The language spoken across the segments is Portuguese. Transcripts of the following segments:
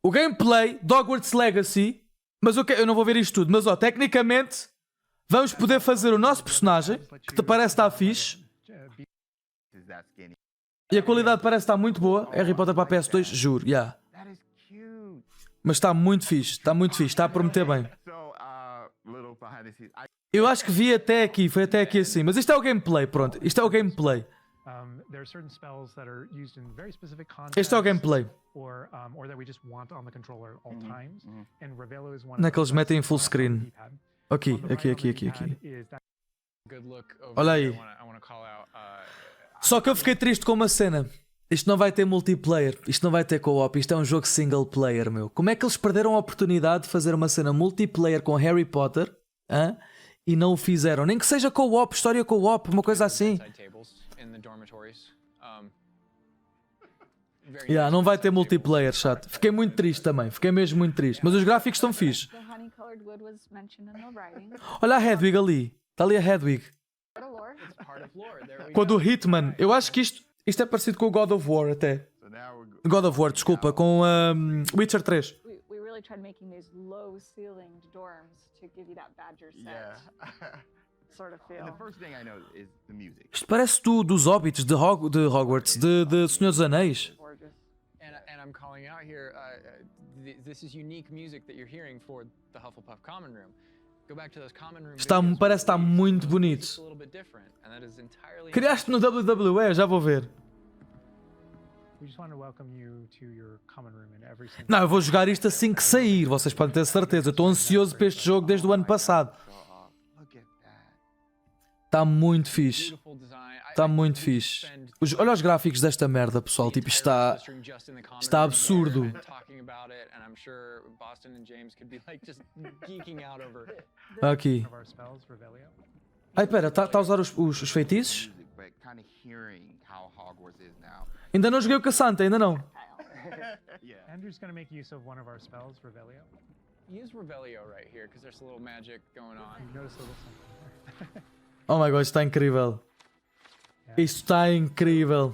o gameplay de Hogwarts Legacy, mas eu não vou ver isto tudo, mas ó, tecnicamente vamos poder fazer o nosso personagem, que te parece estar fixe, e a qualidade parece estar muito boa. Harry Potter para a PS2, juro, yeah. Mas está muito fixe, está a prometer bem. Eu acho que vi até aqui, foi até aqui assim, mas isto é o gameplay, pronto, isto é o gameplay. Este é o gameplay. Não é que eles metem em full screen. Aqui. Olha aí. Só que eu fiquei triste com uma cena. Isto não vai ter multiplayer, isto não vai ter co-op, isto é um jogo single player, meu. Como é que eles perderam a oportunidade de fazer uma cena multiplayer com Harry Potter, e não o fizeram? Nem que seja co-op, história co-op, uma coisa assim. Não vai ter multiplayer, chato. Fiquei muito triste também, fiquei mesmo muito triste. Mas os gráficos estão fixe. Olha a Hedwig ali, está ali a Hedwig. Quando o Hitman, eu acho que isto é parecido com o God of War até. God of War, desculpa, com Witcher 3. Isto parece tu dos Hobbits de Hogwarts, de Senhor dos Anéis. Parece estar muito bonito. Criaste no WWE, já vou ver. Não, eu vou jogar isto assim que sair, vocês podem ter certeza. Eu estou ansioso para este jogo desde o ano passado. Está muito fixe. Está muito fixe. Olha os gráficos desta merda, pessoal. Tipo, está absurdo. Aqui. Ai, pera, está a usar os feitiços? Ainda não joguei o Cassante, ainda não. Andrew's going to make use of one of our spells, Revelio. Use Revelio right here, because there's a little magic going on. You notice a little something. Oh my god, isto está incrível. Isto está incrível.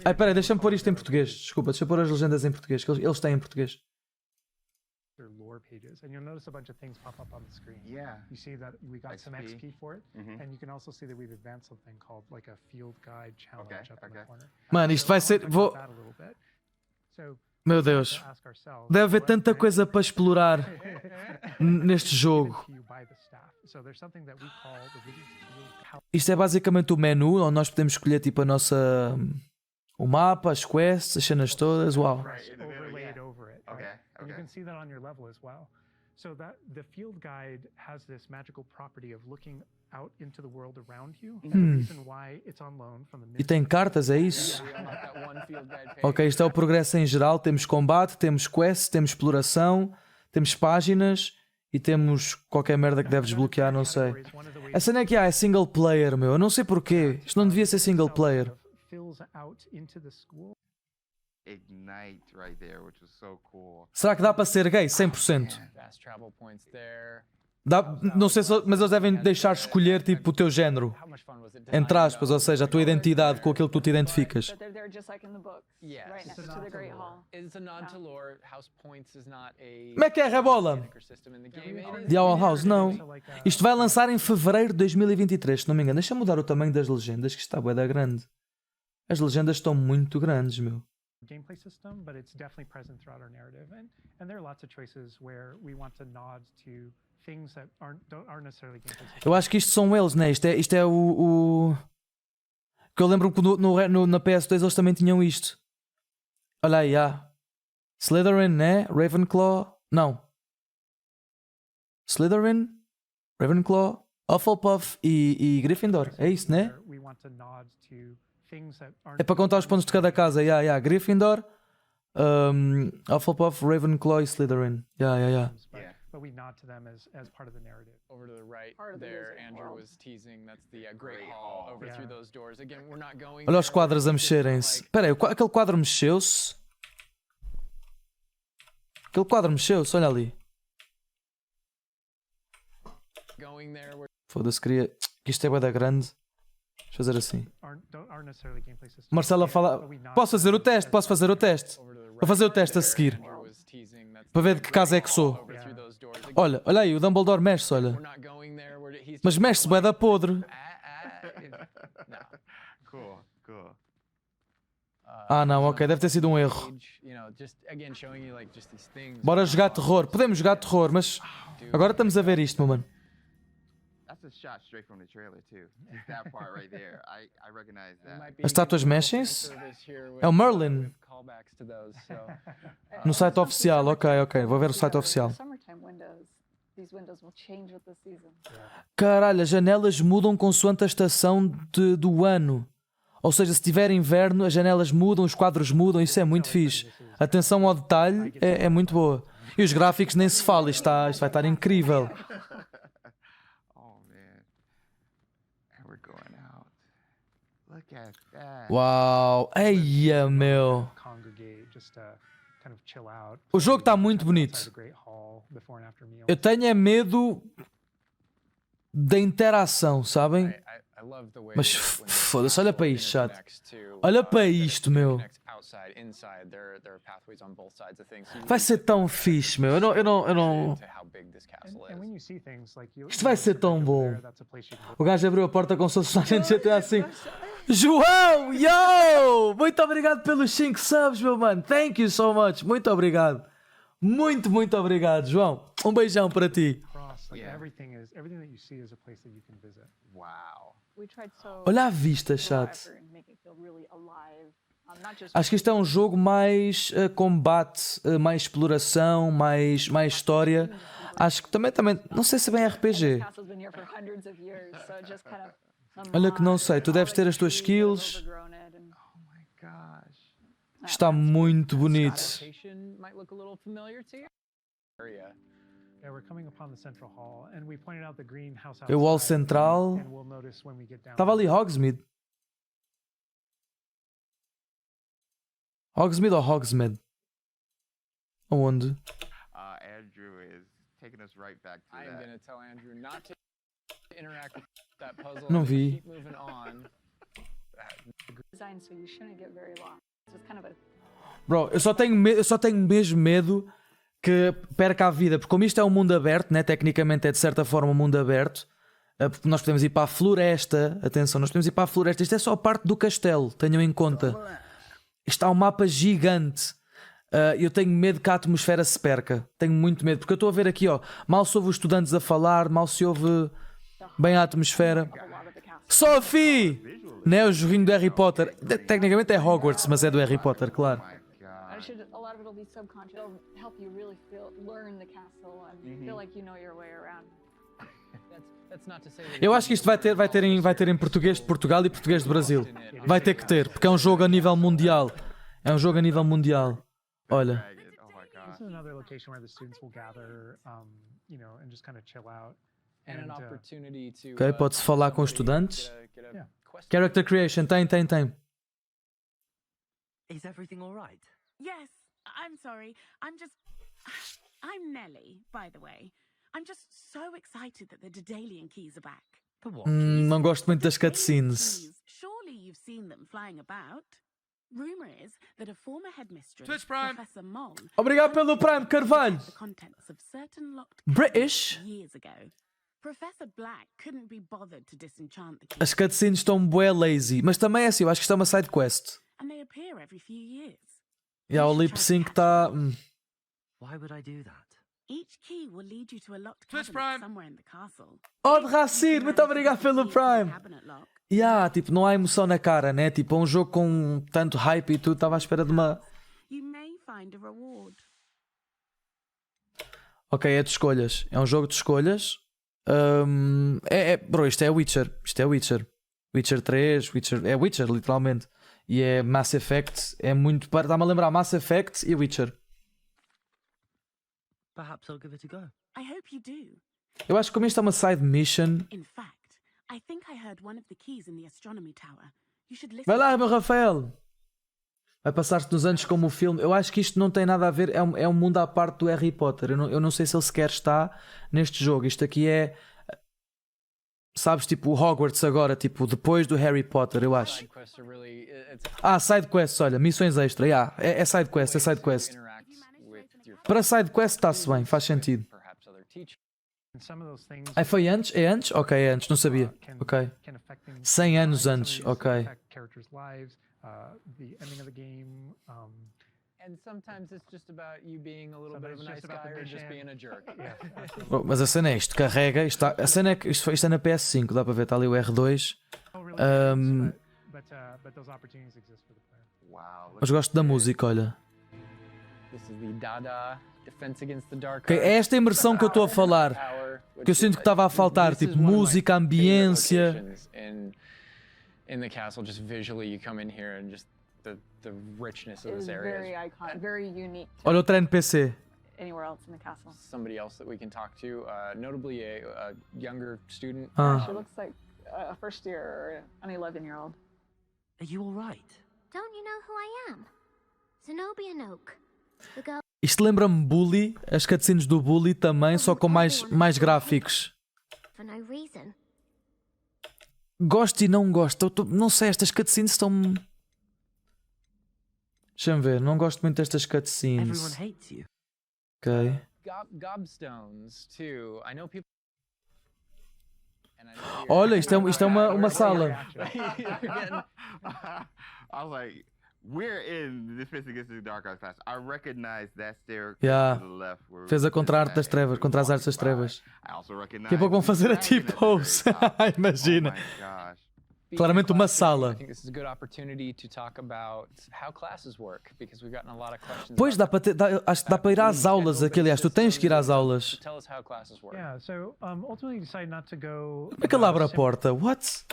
Ai, peraí, deixa-me pôr isto em português. Desculpa, deixa-me pôr as legendas em português, que eles têm em português. Lore pages, and you'll notice a bunch of things pop up on the screen. Yeah. You see that we got some XP for it, and you can also see that we've advanced something called like a field guide challenge up in the corner. Mano, isto vai ser... Meu Deus. Deve haver tanta coisa para explorar neste jogo. Isto é basicamente o menu, onde nós podemos escolher tipo a nossa... o mapa, as quests, as cenas todas. Uau. And you can see that on your level as well. So that the field guide has this magical property of looking out into the world around you. And the reason why it's on loan from the... E tem cartas, é isso? Ok, isto é o progresso em geral. Temos combate, temos quests, temos exploração, temos páginas e temos qualquer merda que deve desbloquear, não sei. A cena é que é single player, meu. Eu não sei porquê. Isto não devia ser single player. Será que dá para ser gay? 100%. Dá, não sei se, mas eles devem deixar escolher tipo o teu género, entre aspas, ou seja, a tua identidade com aquilo que tu te identificas. Como é que é, Rebola? The Owl House, não. Isto vai lançar em fevereiro de 2023, se não me engano. Deixa-me mudar o tamanho das legendas, que está bué da grande. As legendas estão muito grandes, meu. Gameplay system, but it's definitely present throughout our narrative, and there are lots of choices where we want to nod to things that aren't necessarily gameplay systems. Eu acho que isto são eles, né? Isto é o... que eu lembro que na PS2 eles também tinham isto. Olha aí, Slytherin, né? Ravenclaw, não. Slytherin, Ravenclaw, Hufflepuff e Gryffindor, é isso, né? É para contar os pontos de cada casa. Gryffindor, Hufflepuff, Ravenclaw e Slytherin. But we nod to them as part of the narrative. Over to the right there, Andrew was teasing. That's the Great Hall over through those doors. Again, we're not going. Olha os quadros a mexerem-se. Espera aí, aquele quadro mexeu-se. Aquele quadro mexeu-se, olha ali. Foda-se, queria... Isto é bué da grande. fazer assim. aren't necessarily gameplay systems. Marcela fala... Posso fazer o teste, posso fazer o teste. Vou fazer o teste a seguir. Para ver de que casa é que sou. Olha, olha aí, o Dumbledore mexe-se, olha. Mas mexe-se bué da podre. Ah não, ok, deve ter sido um erro. Bora jogar terror. Podemos jogar terror, mas... Agora estamos a ver isto, meu mano. As estátuas mexem-se? É o Merlin. No site oficial, ok. Vou ver o site oficial. Caralho, as janelas mudam consoante a estação do ano. Ou seja, se tiver inverno, as janelas mudam, os quadros mudam, isso é muito fixe. A atenção ao detalhe é muito boa. E os gráficos nem se fala, isto vai estar incrível. Uau, eia meu. O jogo está muito bonito. Eu tenho é medo da interação, sabem? Mas foda-se, olha para isto, chato. Olha para isto, meu. Vai ser tão fixe, meu. Eu não... Isto vai ser tão bom. O gajo abriu a porta com o seu personagem de GTA assim. João, yo! Muito obrigado pelos 5 subs, meu mano. Thank you so much. Muito obrigado. Muito obrigado, João. Um beijão para ti. Olha a vista, chato. Acho que isto é um jogo mais combate, mais exploração, mais história. Acho que também, não sei se é bem RPG. Olha que não sei, tu deves ter as tuas skills. Está muito bonito. É o hall central. Estava ali Hogsmeade. Hogsmeade ou Hogsmeade? Aonde? Andrew is taking us right back to I am that. going to tell Andrew not to interact with that puzzle. Não and vi. Keep moving on. Design, so you shouldn't get very lost. It's kind of a Bro, eu só tenho mesmo medo que perca a vida, porque como isto é um mundo aberto, né? Tecnicamente é de certa forma um mundo aberto, porque nós podemos ir para a floresta, atenção, nós podemos ir para a floresta, isto é só parte do castelo, tenham em conta. Isto há um mapa gigante. Eu tenho medo que a atmosfera se perca. Tenho muito medo, porque eu estou a ver aqui, ó, mal se ouve os estudantes a falar, mal se ouve bem a atmosfera. Sophie! Não é o joguinho do Harry Potter. Tecnicamente é Hogwarts, mas é do Harry Potter, claro. a lot of it'll be subconscious. It'll help you really learn the castle and feel like you know your way around. Eu acho que isto vai ter em português de Portugal e português do Brasil. Vai ter que ter, porque é um jogo a nível mundial. É um jogo a nível mundial. Olha. This is another location where the students will gather, you know, and just kind of chill out. Ok, pode-se falar com os estudantes. Character creation, tem. Is everything all right? Yes, I'm sorry. I'm Nellie, by the way. I'm just so excited that the Daedalian keys are back. The what? Não gosto muito das cutscenes. Surely you've seen them flying about. Rumor is that a former headmistress, Twitch Prime. Professor Moll, Obrigado pelo Prime, Carvalho. the contents of certain locked British? cabinets years ago. Professor Black couldn't be bothered to disenchant the keys, As cutscenes estão bué lazy, mas também é assim, eu acho que isto é uma side quest. and they appear every few years. E o lip sync está. Why would I do that? Each key will lead you to a locked Twitch cabinet Prime. somewhere in the castle. Oh, de Racir, muito obrigado pelo Prime. Cabinet lock. Tipo, não há emoção na cara, né? Tipo, é um jogo com tanto hype e tudo, estava à espera de uma. You may find a reward. Ok, é de escolhas. É um jogo de escolhas. Bro, isto é Witcher. Witcher 3, é Witcher, literalmente. E é Mass Effect. É muito. Está-me a lembrar Mass Effect e Witcher. Perhaps I'll give it a go. I hope you do. Eu acho que como isto é uma side mission. In fact, I think I heard one of the keys in the astronomy tower. You should listen. Vai lá, meu Rafael. Vai passar-se nos anos como o filme. Eu acho que isto não tem nada a ver. É um mundo à parte do Harry Potter. Eu não sei se ele sequer está neste jogo. Isto aqui é. Sabes, tipo o Hogwarts agora, tipo depois do Harry Potter, eu acho. Side quests are really, it's Ah, side quests, olha, missões extra, é side quest, é side quest. interact with your Para side quest está-se bem, faz sentido. perhaps other teachers. And some of those things Ah, foi antes? É antes? Ok, é antes, não sabia. Ok. can affect things 100 anos Some of antes, these ok. affect characters' lives, the ending of the game. And sometimes it's just about you being a little bit of a Sometimes nice just about guy the or just mission. being a jerk. Yeah, absolutely. Oh, mas a cena é isto, carrega, a cena é que isto é na PS5, dá para ver, está ali o R2. Oh, really? But those opportunities exist for the player. Wow. Mas gosto da música, olha. This is the Dada Defense Against the Dark Ok, é esta imersão que eu estou a falar. Que eu sinto que estava a faltar, tipo música, ambiência. In the castle, just visually, you come in here and just the richness of It this is area very is iconic, very unique to Olha o treino PC. anywhere else in the castle. somebody else that we can talk to, notably a younger student. Ah. She looks like a first year or an 11-year-old. Are you all right? Don't you know who I am? Zenobia Noak. The girl Isto lembra-me Bully, as cutscenes do Bully também, só com mais gráficos. for no reason. Gosto e não gosto. Não sei, estas cutscenes estão. Deixa-me ver, não gosto muito destas Everyone cutscenes. hates you. Ok. Gobstones, too. I know people. And I know Olha, isto é uma sala. I was like, we're in Defense Against the Dark Arts class. I recognize that staircase Yeah. to the left. Where Fez a contra a arte das trevas, contra as artes das trevas. Daqui a pouco vão fazer a T-pose. Imagina. Oh my gosh. Claramente uma sala. I think this is a good opportunity to talk about how classes work, because we've gotten a lot of questions. Pois, acho que dá para ir às aulas aqui, aliás, tu tens que ir às aulas. Tell us how classes work. Yeah, so ultimately you decide not to go. Como é que ele abre a porta? What?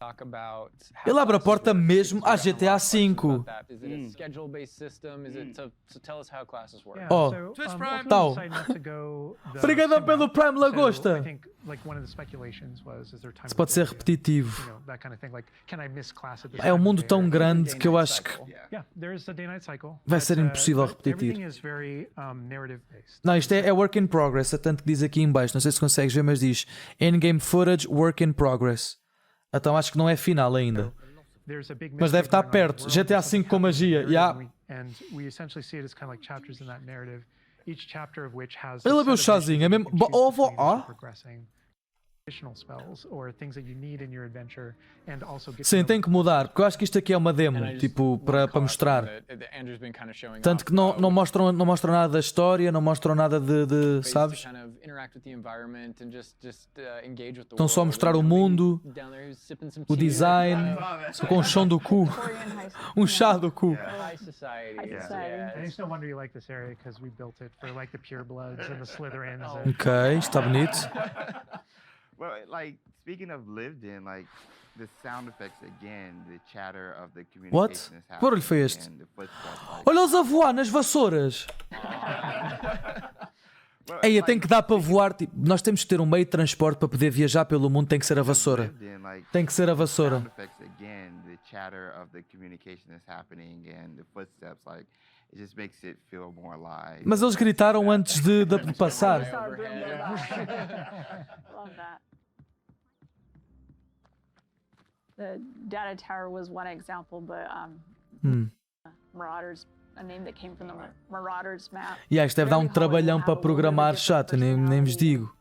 Talk about how Ele abre a classes porta work, mesmo because à we've gotten a lot of GTA V. questions about that. Is it a schedule-based system? Is it so tell us how classes work. Yeah, Oh. so, ultimately Tal. you decide not to go the Obrigado sim pelo route. Prime Lagosta. So I think like one of the speculations was, is there time Isso pode ser to play? repetitivo. You know, that kind of thing. Like, can I miss class at this É um time of mundo day? tão grande que eu acho que Yeah, there's a day-night cycle. vai but, ser impossível but repetir. Everything is very narrative-based. Não, isto é work in progress, é tanto que diz aqui em baixo, não sei se consegues ver, mas diz in-game footage, work in progress. Então acho que não é final ainda. There's a big Mas deve mystery estar going on in the perto. world, GTA something V com happens in the magia, narrative, yeah. and we essentially see it as kind of like chapters in that narrative, each chapter of which has Ele a abriu o set of chazinho, é missions mesmo. you can choose Ovo, between as you're ah. progressing. Additional spells or things that you need in your adventure and also get to Sim, know tem que mudar, porque eu acho que isto aqui é uma demo, And I just tipo, wanna para call out mostrar. something that Andrew's been kind of showing Tanto off que não about mostram nada da história, não mostram nada de ways to sabes? kind of interact with the environment and just engage with the Estão só a world. mostrar And, o you know, mundo, being down there, sipping some o tea, design, só com um chão do cu, Victorian high school. um chá do cu. high society. High Yeah. society. Yeah, And it's no wonder you like this area because we built it for like the purebloods and the Slytherins. And Ok, está bonito. Well, like speaking of lived in, like the sound effects again, the chatter of the What? communication is Que barulho foi happening este? and the footsteps, like, Olha-os a voar nas vassouras. well, Ei, like, tem que dar para voar. Tipo, nós temos que ter um meio de transporte para poder viajar pelo mundo, tem que ser a vassoura. lived in, like, Tem que ser a sound vassoura. effects again, the chatter of the communication is happening and the footsteps, like it just makes it feel more alive. Mas eles gritaram antes de passar. I saw a broom go by. Love that. The data tower was one example, but Marauders, a name that came from the Marauders map. E isto deve dar um trabalhão para programar chato, nem vos digo.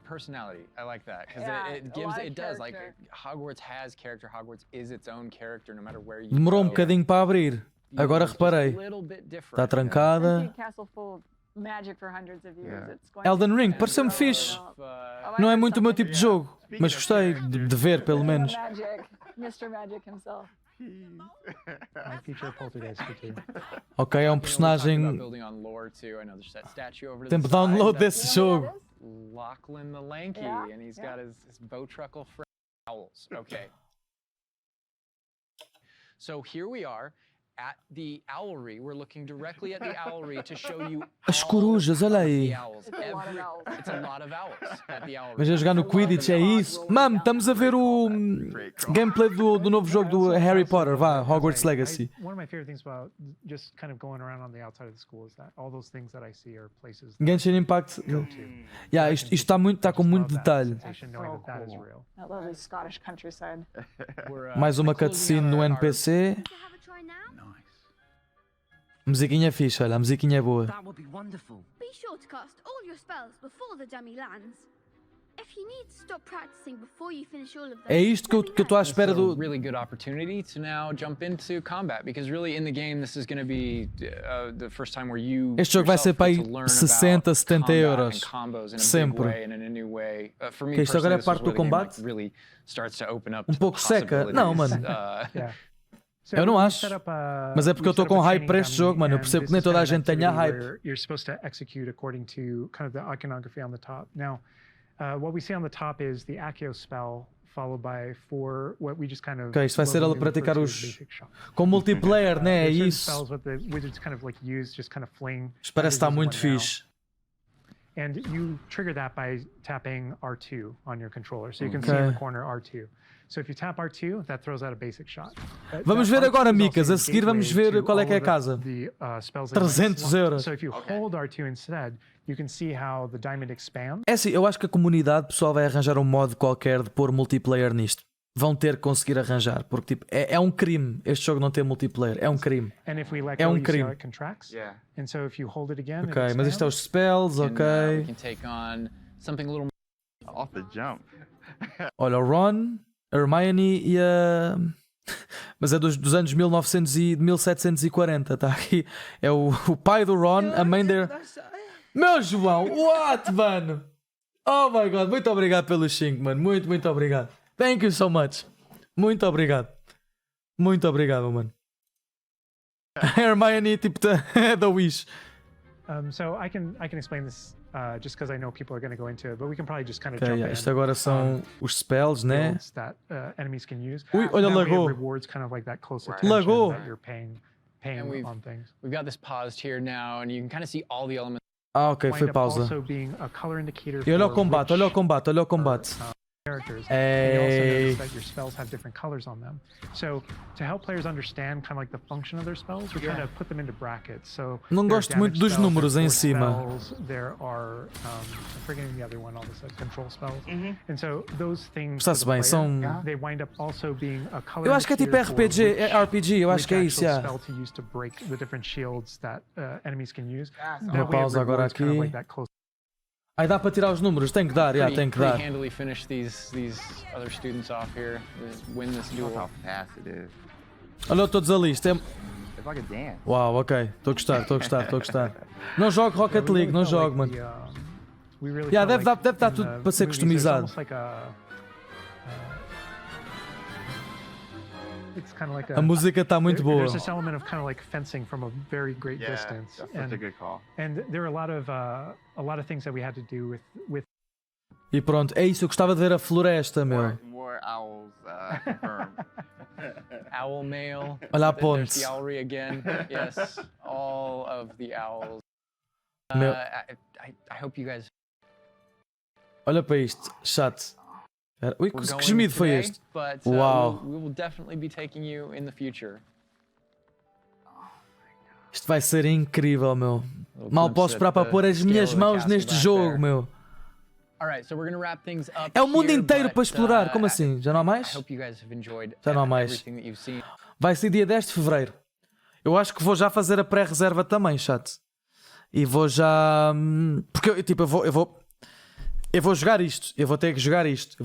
Personality, I like that because Yeah, it a gives, lot of it does. Like character. Hogwarts has character. Hogwarts is its own character, no matter where you Demorou um go. bocadinho para abrir. Agora Just a reparei. little bit different. Está trancada. Empty castle full of magic for hundreds of years. Yeah. It's going Elden to Ring, grow pareceu-me and fixe. develop. Uh, Oh, I Não é heard muito o meu something. tipo de jogo, mas gostei de ver, pelo menos. Magic, Mr. Magic himself. I feature poltergeist too. Ok, é um about personagem. building on lore too. I know there's that statue over to Tempo the side. download That's desse jogo. Lachlan the Lanky, Yeah, and he's yeah. got his Bowtruckle friend owls. Okay. So here we are at the owlry. We're looking directly at the owlry to show you As corujas, olha aí. owls. It's a lot of owls at the owlry. Mas a jogar no Quidditch, é isso? Mano, estamos a ver o gameplay do novo jogo do Harry Potter, vá, Hogwarts Legacy. One of my favorite things about just kind of going around on the outside of the school is that all those things that I see are places Genshin Impact. Yeah, isto está com muito detalhe. knowing that that is real. That lovely Scottish countryside. Mais uma cutscene no NPC. To have a try now? Musiquinha fixe, olha, a musiquinha é boa. That would be wonderful. Be sure to cast all your spells before the dummy lands. If you need to stop practicing before you finish all of them. É isto que eu estou à espera It's a do. really good opportunity to now jump into combat because really in the game this is going to be the first time where you Este jogo vai ser para aí yourself get to learn 60, about 70 combat euros. and combos in a Sempre. big way and in a new way. For me Que isto agora é personally, this is parte do where the game, like, combate? really starts to open up Um to pouco seca. Não, mano. Yeah. So Eu não we acho. set up a- Mas é porque we eu estou set up com a hype training para este dummy, jogo, mano. Eu and percebo que this nem is toda a kind of gente tenha activity hype. where You're supposed to execute according to kind of the iconography on the top. Now, what we see on the top is the Accio spell, followed by 4 what we just kind of. Ok, isto vai ser ele a lovingly praticar refer to as os. basic shots. Com multiplayer, né? É There's certain isso. spells what the wizards kind of like use, just kind of fling. Isto parece estar every muito one down. fixe. And you trigger that by tapping R2 on your controller. So you can see Okay. in the corner R2. So if you tap R2, that throws out a basic shot. Vamos That ver R2 agora, is also Micas. A your seguir vamos gateway ver to qual é que é a all of casa. the, spells that you might 300 slot. euros. So if you hold R2 instead, you can see how the diamond expands. É assim, eu acho que a comunidade pessoal vai arranjar um modo qualquer de pôr multiplayer nisto. Vão ter que conseguir arranjar, porque tipo, é um crime este jogo não ter multiplayer. É um crime. And if we let É go, um you see how crime. it contracts. Yeah. And so if you hold it again, Ok, it mas isto é expands. os spells, We ok. can take on something a little Off the jump. Olha, o Ron, a Hermione e a. Mas é dos anos 1900 e 1740, está aqui. É o pai do Ron, a mãe dele. Meu João, what, mano? Oh my god, muito obrigado pelos 5, mano. Muito obrigado. Thank you so much. Muito obrigado. Muito obrigado, mano. A Hermione, tipo, da Wish. So I can explain this just because I know people are going to go into it, but we can probably just kind of Ok, jump yeah, in. isto agora são os spells, né? Builds that enemies can use. Ui, olha, That way it lagou. rewards kind of like that close Right. attention Lagou. that you're paying And we've- on things. We've got this paused here now and you can kind of see all the elements. Ah, ok, foi Wind up pausa. also being a color indicator E olha o for combate, which, olha o combate, olha o combate. characters. And you also Ei. notice that your spells have different colors on them. So to help players understand kind of like the function of their spells, we kind of put them into brackets. So Não there are gosto muito damage dos spells, números there are em force cima. spells, there are I'm forgetting the other one, all this control spells. And so those things Está-se for the bem, player, são. they wind up also being a color Eu acho que é tipo indicator for RPG, which- é RPG, eu acho which que é isso, actual yeah. spell to use to break the different shields that enemies can use. That's That Uma way it pausa agora rewards kind of aqui. like that close. Aí dá para tirar os números, tem que dar, tem que dar. Pretty handily finish these other students off here. Just win this Look how duel. fast it is. Olha todos ali, isto é. It's like a dance. Uau, ok, estou a gostar. Não jogo Rocket League, não jogo, mano. Yeah, deve dar tudo para ser customizado. It's kind of like A música está muito boa. There's this element of kind of like fencing from a very great Yeah, distance, that's such a good call. and there are a lot of things that we had to do with E pronto, é isso, eu gostava de ver a floresta, meu. More owls confirmed. Owl mail. Olha a There's ponte. the owlry again. Yes, all of the owls. Meu. I hope you guys. Olha para isto, chato. Ui, We're que going gemido foi today, este? But Wow. we will definitely be taking you in the future. Isto vai ser incrível, meu. Little Mal glimpse posso esperar at para the pôr as scale minhas of the mãos castle neste back jogo, there. meu. Alright, so we're gonna wrap things up. É o mundo here, inteiro but, para explorar. Como assim? Já não há I mais? hope you guys have enjoyed Já não há mais. everything that you've seen. Vai ser dia 10 de Fevereiro. Eu acho que vou já fazer a pré-reserva também, chato. E vou já... Porque eu vou jogar isto. Eu vou ter que jogar isto.